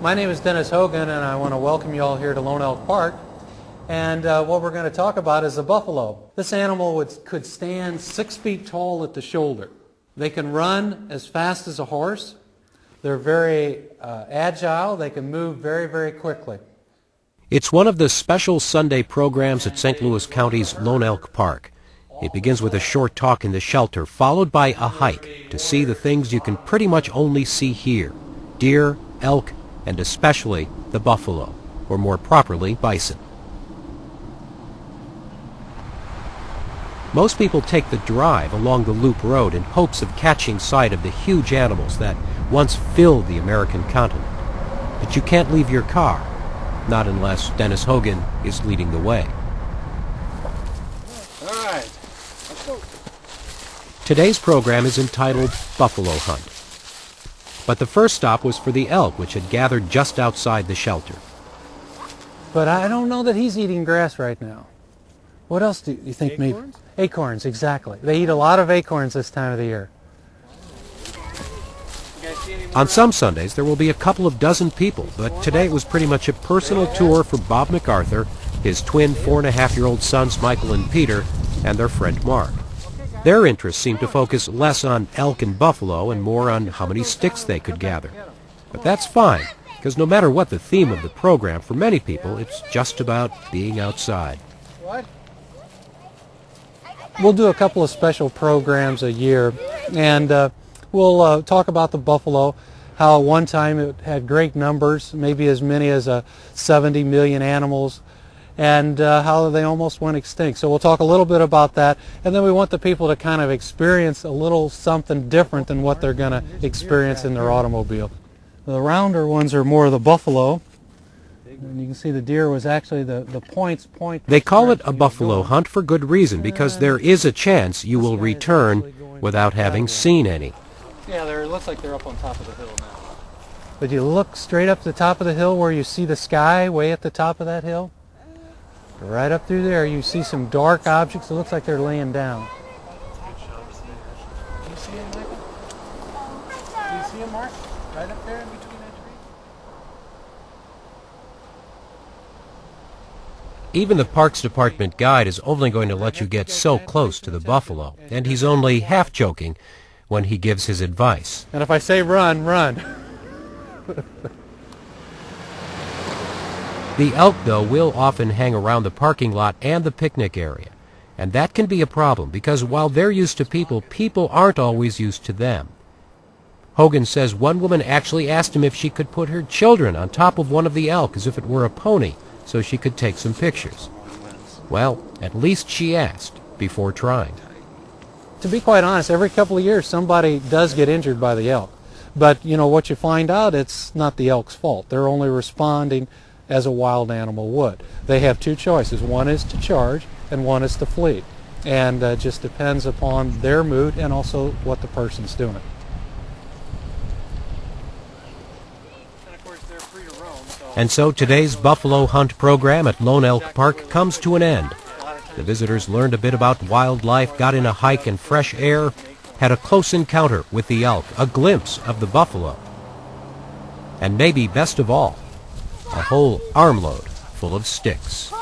My name is Dennis Hogan, and I want to welcome you all here to Lone Elk Park. And what we're going to talk about is the buffalo. This animal could stand 6 feet tall at the shoulder. They can run as fast as a horse. They're very agile. They can move very, very quickly. It's one of the special Sunday programs at St. Louis County's Lone Elk Park. It begins with a short talk in the shelter, followed by a hike to see the things you can pretty much only see here: deer, elk, and especially the buffalo, or more properly, bison. Most people take the drive along the loop road in hopes of catching sight of the huge animals that once filled the American continent. But you can't leave your car, not unless Dennis Hogan is leading the way. All right, let's go. Today's program is entitled Buffalo Hunt. But the first stop was for the elk, which had gathered just outside the shelter. But I don't know that he's eating grass right now. What else do you think? Acorns? Maybe acorns, exactly. They eat a lot of acorns this time of the year. On some Sundays, there will be a couple of dozen people, but today it was pretty much a personal tour for Bob MacArthur, his twin 4.5-year-old sons Michael and Peter, and their friend Mark. Their interests seemed to focus less on elk and buffalo and more on how many sticks they could gather. But that's fine, because no matter what the theme of the program, for many people, it's just about being outside. What? We'll do a couple of special programs a year, and we'll talk about the buffalo, how at one time it had great numbers, maybe as many as 70 million animals, and how they almost went extinct. So we'll talk a little bit about that, and then we want the people to kind of experience a little something different than what they're going to experience in their automobile. The rounder ones are more of the buffalo, and you can see the deer was actually the points. They call it a buffalo hunt for good reason, because there is a chance you will return without having seen any. Yeah, it looks like they're up on top of the hill now. But you look straight up the top of the hill where you see the sky way at the top of that hill. Right up through there you see some dark objects. It looks like they're laying down. Do you see him, Michael? Do you see him, Mark? Right up there in between that tree? Even the Parks Department guide is only going to let you get so close to the buffalo, and he's only half joking when he gives his advice. And if I say run, run. The elk, though, will often hang around the parking lot and the picnic area. And that can be a problem, because while they're used to people, people aren't always used to them. Hogan says one woman actually asked him if she could put her children on top of one of the elk as if it were a pony, so she could take some pictures. Well, at least she asked before trying. To be quite honest, every couple of years somebody does get injured by the elk. But, you know, what you find out, it's not the elk's fault. They're only responding as a wild animal would. They have two choices. One is to charge and one is to flee. And it just depends upon their mood and also what the person's doing. And so today's buffalo hunt program at Lone Elk Park comes to an end. The visitors learned a bit about wildlife, got in a hike in fresh air, had a close encounter with the elk, a glimpse of the buffalo, and maybe best of all, a whole armload full of sticks.